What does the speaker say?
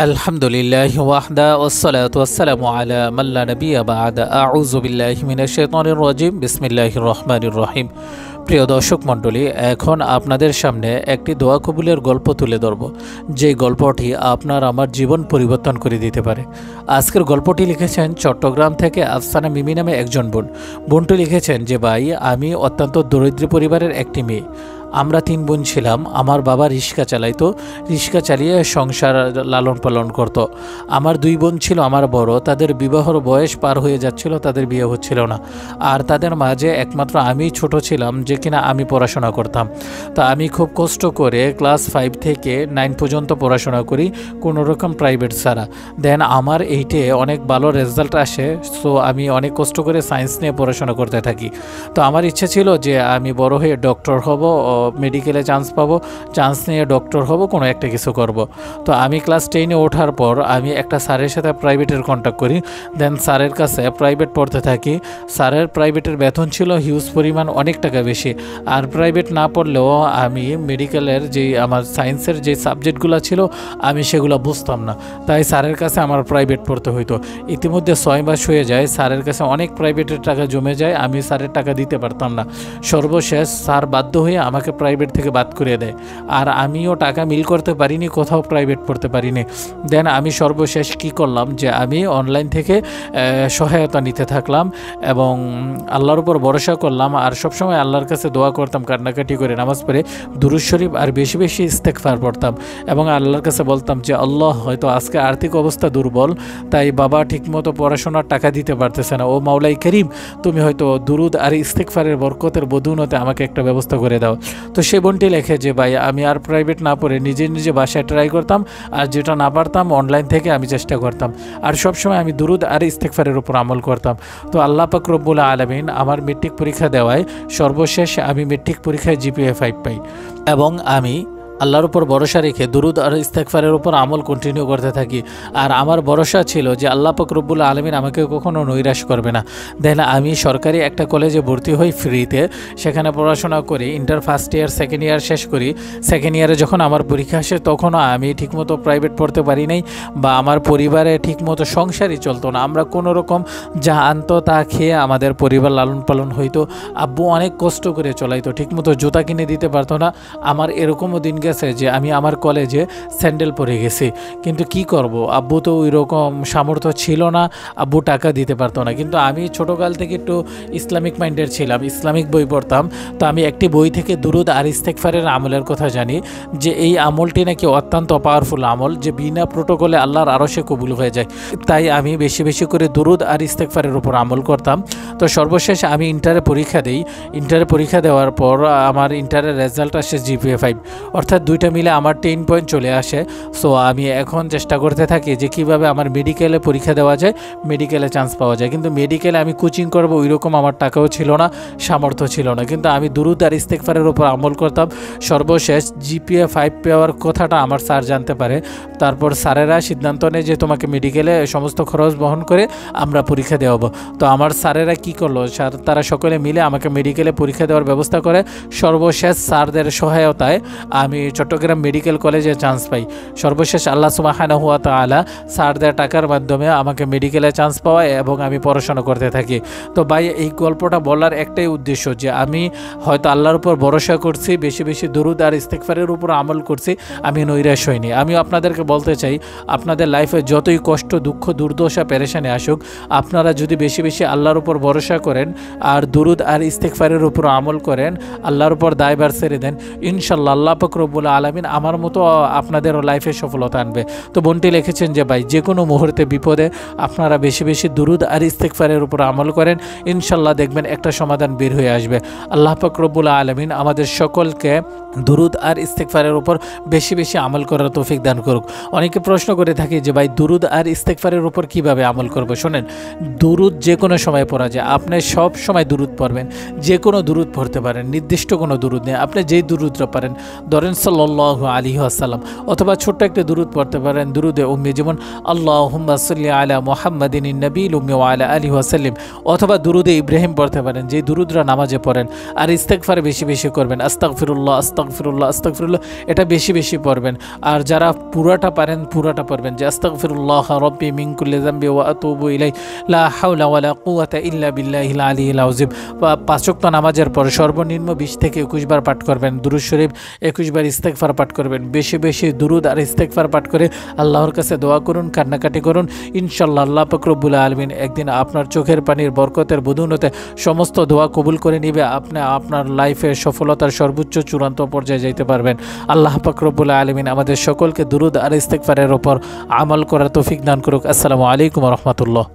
আলহামদুলিল্লাহি ওয়াহদা ওয়াসসালাতু ওয়াসসালামু আলা মান লা নাবিয়্যা বা'দা আউযু বিল্লাহি মিনাশ শাইতানির রাজিম বিসমিল্লাহির রহমানির রহিম। প্রিয় দর্শক মণ্ডলী, এখন আপনাদের সামনে একটি দোয়া কবুলের গল্প তুলে ধরব, যে গল্পটি আপনার আমার জীবন পরিবর্তন করে দিতে পারে। আজকের গল্পটি লিখেছেন চট্টগ্রাম থেকে আফসানা মিমি নামে একজন বোনটি লিখেছেন যে ভাই, আমি অত্যন্ত দরিদ্র পরিবারের একটি মেয়ে। আমরা 3 বোন ছিলাম। আমার বাবা রিক্সা চালাইতো, রিক্সা চালিয়ে সংসার লালন পালন করত। আমার 2 বোন ছিল আমার বড়, তাদের বিবাহর বয়স পার হয়ে যাচ্ছিল, তাদের বিয়ে হচ্ছিল না। আর তাদের মাঝে একমাত্র আমি ছোট ছিলাম, যে কিনা আমি পড়াশোনা করতাম। তো আমি খুব কষ্ট করে ক্লাস 5 থেকে 9 পর্যন্ত পড়াশোনা করি, কোনো রকম প্রাইভেট ছাড়া। দেন আমার 8-এ অনেক ভালো রেজাল্ট আসে, সো আমি অনেক কষ্ট করে সায়েন্স নিয়ে পড়াশোনা করতে থাকি। তো আমার ইচ্ছে ছিল যে আমি বড় হয়ে ডক্টর হব, মেডিকেলে চান্স পাবো, চান্স নিয়ে ডক্টর হব, কোনো একটা কিছু করব। তো আমি ক্লাস 10-এ ওঠার পর আমি একটা স্যারের সাথে প্রাইভেটের কন্ট্যাক্ট করি। দেন স্যারের কাছে প্রাইভেট পড়তে থাকি। স্যারের প্রাইভেটের বেতন ছিল হিউজ পরিমাণ, অনেক টাকা বেশি। আর প্রাইভেট না পড়লেও আমি মেডিকেলের যেই আমার সায়েন্সের যে সাবজেক্টগুলো ছিল আমি সেগুলো বুঝতাম না, তাই স্যারের কাছে আমার প্রাইভেট পড়তে হইতো। ইতিমধ্যে 6 মাস হয়ে যায়, স্যারের কাছে অনেক প্রাইভেটের টাকা জমে যায়, আমি স্যারের টাকা দিতে পারতাম না। সর্বশেষ স্যার বাধ্য হয়ে আমাকে প্রাইভেট থেকে বাদ করে দেয়। আর আমিও টাকা মিল করতে পারিনি, কোথাও প্রাইভেট পড়তে পারিনি। দেন আমি সর্বশেষ কি করলাম, যে আমি অনলাইন থেকে সহায়তা নিতে থাকলাম এবং আল্লাহর উপর ভরসা করলাম। আর সবসময় আল্লাহর কাছে দোয়া করতাম, কান্নাকাটি করে নামাজ পড়ে দুরূদ শরীফ আর বেশি বেশি ইস্তেগফার পড়তাম এবং আল্লাহর কাছে বলতাম যে আল্লাহ, হয়তো আজকে আর্থিক অবস্থা দুর্বল, তাই বাবা ঠিকমতো পড়াশোনার টাকা দিতে পারতেছে না, ও মাওলাই করিম, তুমি হয়তো দুরুদ আর ইস্তেগফারের বরকতের বদৌলতে আমাকে একটা ব্যবস্থা করে দাও। তো সে বোনটি লেখে যে ভাই, আমি আর প্রাইভেট না পড়ে নিজে নিজে বাসায় ট্রাই করতাম, আর যেটা না পারতাম অনলাইন থেকে আমি চেষ্টা করতাম। আর সবসময় আমি দুরুদ আর ইস্তেগফারের উপর আমল করতাম। তো আল্লাহ পাক রব্বুল আলামিন আমার মেট্রিক পরীক্ষা দেওয়ায় সর্বশেষ আমি মেট্রিক পরীক্ষায় GPA 5 পাই এবং আমি আল্লাহর উপর ভরসা রেখে দুরুদ আর ইস্তেগফারের উপর আমল কন্টিনিউ করতে থাকি। আর আমার ভরসা ছিল যে আল্লাহ পাক রব্বুল আলামিন আমাকে কখনো নৈরাশ করবে না। দেন আমি সরকারি একটা কলেজে ভর্তি হই ফ্রিতে, সেখানে পড়াশোনা করি। Inter first year second year শেষ করি। সেকেন্ড ইয়ারে যখন আমার পরীক্ষা আসে, তখনও আমি ঠিকমতো প্রাইভেট পড়তে পারি নাই, বা আমার পরিবারে ঠিকমতো সংসারই চলতো না। আমরা কোনো রকম যা আনতো তা খেয়ে আমাদের পরিবার লালন পালন হইতো। আব্বু অনেক কষ্ট করে চলাইতো, ঠিকমতো জুতা কিনে দিতে পারতো না। আমার এরকমও দিন গেছে যে আমি আমার কলেজে স্যান্ডেল পরে গেছি, কিন্তু কি করব, আব্বু তো ওই রকম সামর্থ্য ছিল না, আব্বু টাকা দিতে পারতো না। কিন্তু আমি ছোটোকাল থেকে একটু ইসলামিক মাইন্ডের ছিলাম, ইসলামিক বই পড়তাম। তো আমি একটি বই থেকে দুরুদ আর ইস্তেগফারের আমলের কথা জানি, যে এই আমলটি নাকি অত্যন্ত পাওয়ারফুল আমল, যে বিনা প্রোটোকলে আল্লাহর আরশে কবুল হয়ে যায়। তাই আমি বেশি বেশি করে দুরুদ আর ইস্তেগফারের উপর আমল করতাম। তো সর্বশেষ আমি ইন্টারে পরীক্ষা দিই। ইন্টারে পরীক্ষা দেওয়ার পর আমার ইন্টারের রেজাল্ট আসে GPA 5, অর্থাৎ দুইটা মিলে আমার 10 পয়েন্ট চলে আসে। সো আমি এখন চেষ্টা করতে থাকি যে কীভাবে আমার মেডিকেলে পরীক্ষা দেওয়া যায়, মেডিকেলে চান্স পাওয়া যায়। কিন্তু মেডিকেলে আমি কোচিং করব ওই রকম আমার টাকাও ছিল না, সামর্থ্য ছিল না। কিন্তু আমি দুরুদ আর ইস্তেগফারের উপর আমল করতাম। সর্বশেষ GPA 5 পাওয়ার কথাটা আমার স্যার জানতে পারে। তারপর স্যারেরা সিদ্ধান্ত নেয় যে তোমাকে মেডিকেলে সমস্ত খরচ বহন করে আমরা পরীক্ষা দেওয়াবো। তো আমার স্যারেরা কি করলো, তারা সকলে মিলে আমাকে মেডিকেলে পরীক্ষা দেওয়ার ব্যবস্থা করে। সর্বশেষ স্যারদের সহায়তায় আমি চট্টগ্রাম মেডিকেল কলেজে চান্স পাই। সর্বশেষ আল্লাহ সুবহানাহু ওয়া তাআলা স্যারদের টাকার মাধ্যমে আমাকে মেডিকেলে চান্স পাওয়ায় এবং আমি পড়াশোনা করতে থাকি। তো ভাই, এই গল্পটা বলার একটাই উদ্দেশ্য, যে আমি হয়তো আল্লাহর উপর ভরসা করছি, বেশি বেশি দুরুদ আর ইস্তেগফারের উপর আমল করছি, আমি নৈরাশ হইনি। আমি আপনাদেরকে বলতে চাই, আপনাদের লাইফে যতই কষ্ট, দুঃখ, দুর্দশা, পেরেশানি আসুক, আপনারা যদি বেশি বেশি আল্লাহর উপর ভরসা করেন আর দুরুদ আর ইস্তেগফারের উপর আমল করেন, আল্লাহর উপর দায়ভার ছেড়ে দেন, ইনশাল্লাহ আল্লাহ পাক রব্বুল আলামিন আমার মতো আপনাদেরও লাইফে সফলতা আনবে। তো বোনটি লিখেছেন যে ভাই, যে কোনো মুহূর্তে বিপদে আপনারা বেশি বেশি দুরুদ আর ইস্তেগফারের উপর আমল করেন, ইনশাল্লাহ দেখবেন একটা সমাধান বের হয়ে আসবে। আল্লাহ পাক রব্বুল আলামিন আমাদের সকলকে দুরুদ আর ইস্তেগফারের উপর বেশি বেশি আমল করার তৌফিক দান করুক। অনেকে প্রশ্ন করে থাকে যে ভাই, দুরুদ আর ইস্তেগফারের উপর কিভাবে আমল করব। শোনেন, দুরুদ যে কোনো সময় পড়া যায়। আপনি সব সময় দুরুদ পড়বেন, যে কোনো দুরুদ পড়তে পারেন, নির্দিষ্ট কোনো দুরুদ নেই, আপনি যেই দুরুদটা পারেন, ধরেন সাল্লাল্লাহু আলাইহি ওয়াসাল্লাম, অথবা ছোট্ট একটা দুরুদ পড়তে পারেন দুরুদে উম্মি, যেমন আল্লাহুম্মা সাল্লি আলা মুহাম্মাদিন নবীল উম্মি ওয়া আলা আলিহি ওয়াসাল্লাম, অথবা দুরুদে ইব্রাহিম পড়তে পারেন, যে দুরুদরা নামাজে পড়েন। আর ইস্তেগফার বেশি বেশি করবেন, আস্তাগফিরুল্লাহ আস্তাগফিরুল্লাহ আস্তাগফিরুল্লাহ, এটা বেশি বেশি পড়বেন। আর যারা পুরাটা পারেন পুরাটা পড়বেন, যে আস্তাগফিরুল্লাহ রাব্বি মিন কুল্লি যামবি ওয়া আতুবু ইলাইহি লা হাওলা ওয়ালা কুওয়াতা ইল্লা বিল্লাহিল আলিয়্যিল আযীম। পাঁচ ওয়াক্ত নামাজের পর সর্বনিম্ন 20 থেকে 21 বার পাঠ করবেন দুরূদ শরীফ, 21 বার ইস্তেগফার পাঠ করবেন। বেশি বেশি দুরূদ আর ইস্তেগফার পাঠ করে আল্লাহর কাছে দোয়া করুন, কান্নাকাটি করুন। ইনশাআল্লাহ আল্লাহ পাক রব্বুল আলামিন একদিন আপনার চোখের পানির বরকতের বদৌলতে সমস্ত দোয়া কবুল করে নিবে, আপনি আপনার লাইফে সফলতার সর্বোচ্চ চূড়ান্ত পর্যায়ে যাইতে পারবেন। আল্লাহ পাক রব্বুল আলামিন আমাদের সকলকে দুরূদ আর ইস্তেগফারের উপর আমল করার তৌফিক দান করুক। আসসালামু আলাইকুম ওয়া রাহমাতুল্লাহ।